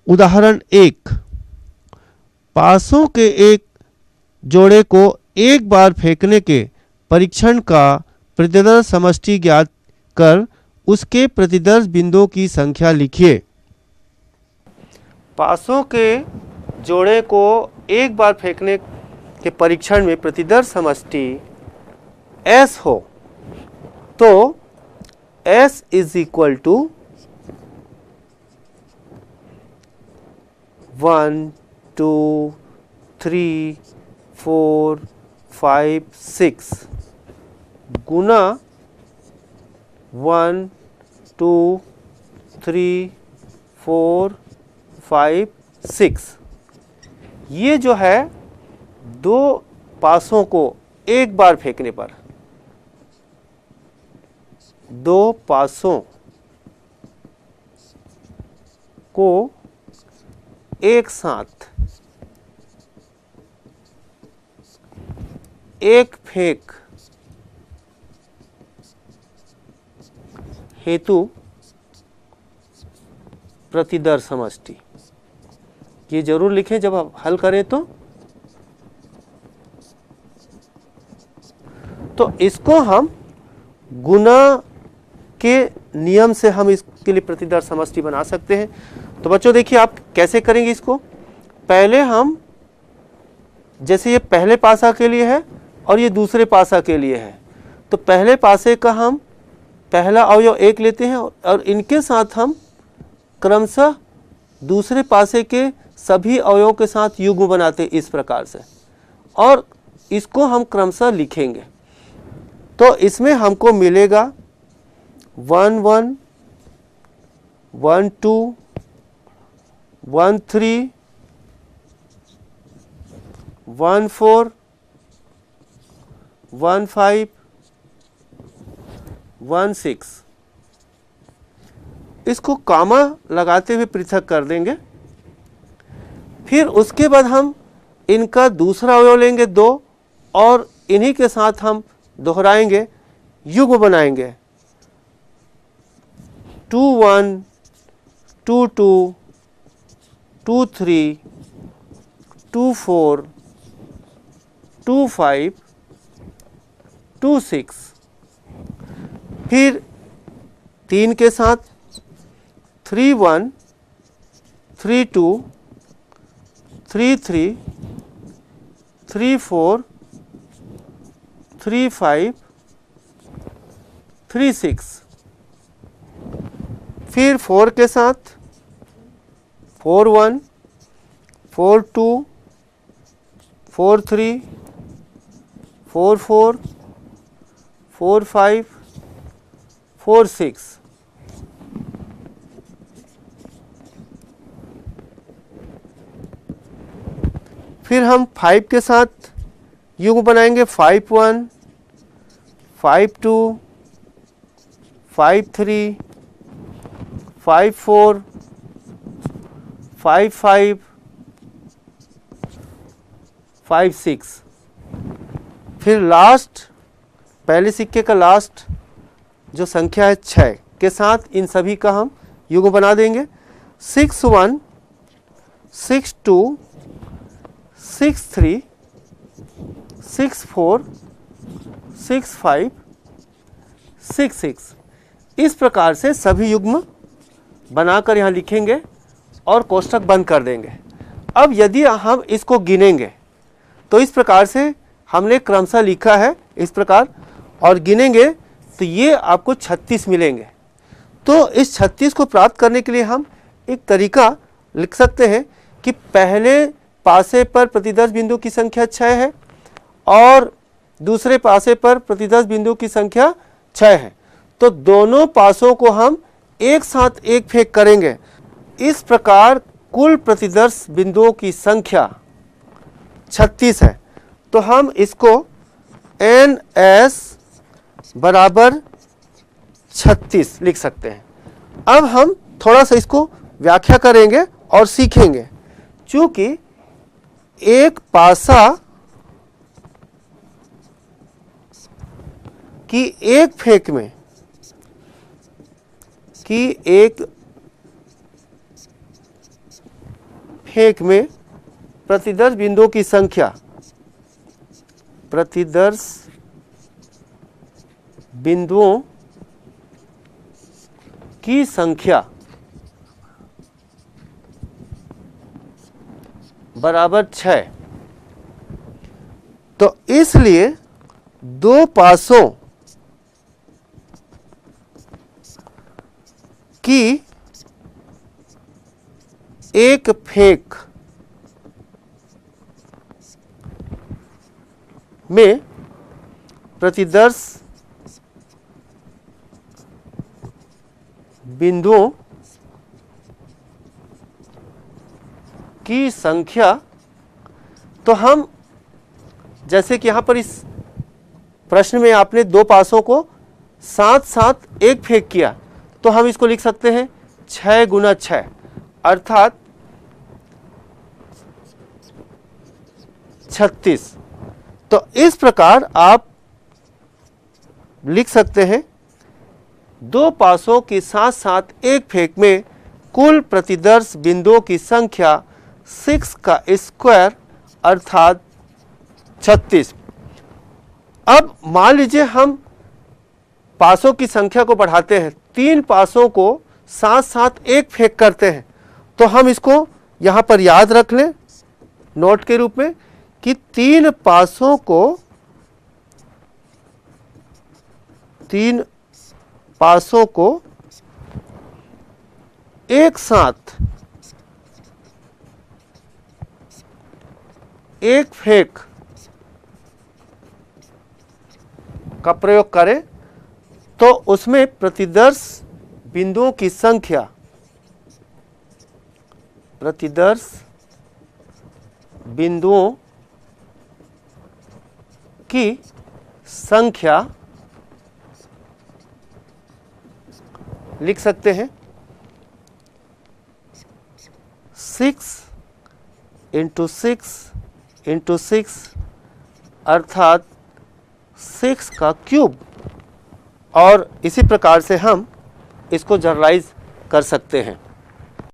उदाहरण 1, पासों के एक जोड़े को एक बार फेंकने के परीक्षण का प्रतिदर्श समष्टि ज्ञात कर उसके प्रतिदर्श बिंदुओं की संख्या लिखिए। पासों के जोड़े को एक बार फेंकने के परीक्षण में प्रतिदर्श समष्टि S हो तो S इज इक्वल टू 1 2 3 4 5 6 गुना 1 2 3 4 5 6। ये जो है दो पासों को एक बार फेंकने पर, दो पासों को एक साथ एक फेंक हेतु प्रतिदर्श समष्टि। ये जरूर लिखें जब आप हल करें तो इसको हम गुना के नियम से हम इसके लिए प्रतिदर्श समष्टि बना सकते हैं। तो बच्चों देखिए आप कैसे करेंगे इसको। पहले हम, जैसे ये पहले पासा के लिए है और ये दूसरे पासा के लिए है, तो पहले पासे का हम पहला अवयव 1 लेते हैं और इनके साथ हम क्रमशः दूसरे पासे के सभी अवयवों के साथ युग्म बनाते इस प्रकार से, और इसको हम क्रमशः लिखेंगे। तो इसमें हमको मिलेगा 1 1 1 2 1 3 1 4 1 5 1 6। इसको कामा लगाते हुए पृथक कर देंगे। फिर उसके बाद हम इनका दूसरा अवयव लेंगे 2 और इन्हीं के साथ हम दोहराएंगे, युग्म बनाएंगे 2 1 2 2 2 3 2 4 2 5 2 6। फिर 3 के साथ 3 1 3 2 3 3 3 4 3 5 3 6। फिर 4 के साथ 4 1 4 2 4 3 4 4 4 5 4 6। फिर हम 5 के साथ युग्म बनाएंगे 5 1 5 2 5 3 5 4 5 5 5 6। फिर लास्ट, पहले सिक्के का लास्ट जो संख्या है 6 के साथ इन सभी का हम युग्म बना देंगे 6 1 6 2 6 3 6 4 6 5 6 6। इस प्रकार से सभी युग्म बनाकर यहाँ लिखेंगे और कोष्ठक बंद कर देंगे। अब यदि हम इसको गिनेंगे तो इस प्रकार से हमने क्रमशः लिखा है इस प्रकार, और गिनेंगे तो ये आपको 36 मिलेंगे। तो इस 36 को प्राप्त करने के लिए हम एक तरीका लिख सकते हैं कि पहले पासे पर प्रतिदर्श बिंदु की संख्या 6 है और दूसरे पासे पर प्रतिदर्श बिंदु की संख्या 6 है, तो दोनों पासों को हम एक साथ एक फेंक करेंगे। इस प्रकार कुल प्रतिदर्श बिंदुओं की संख्या 36 है। तो हम इसको NS बराबर 36 लिख सकते हैं। अब हम थोड़ा सा इसको व्याख्या करेंगे और सीखेंगे। चूंकि एक पासा की एक फेंक में फेंक में प्रतिदर्श बिंदुओं की संख्या, प्रतिदर्श बिंदुओं की संख्या बराबर 6। तो इसलिए दो पासों की एक फेंक में प्रतिदर्श बिंदुओं की संख्या, तो हम जैसे कि यहां पर इस प्रश्न में आपने दो पासों को साथ साथ एक फेंक किया, तो हम इसको लिख सकते हैं 6 गुना 6 अर्थात 36। तो इस प्रकार आप लिख सकते हैं दो पासों के साथ साथ एक फेंक में कुल प्रतिदर्श बिंदुओं की संख्या 6 का स्क्वायर अर्थात 36। अब मान लीजिए हम पासों की संख्या को बढ़ाते हैं, 3 पासों को साथ साथ एक फेंक करते हैं, तो हम इसको यहां पर याद रख लें नोट के रूप में कि 3 पासों को एक साथ एक फेंक का प्रयोग करें तो उसमें प्रतिदर्श बिंदुओं की संख्या, प्रतिदर्श बिंदुओं की संख्या लिख सकते हैं 6 × 6 × 6 अर्थात 6 का क्यूब। और इसी प्रकार से हम इसको जनरलाइज कर सकते हैं।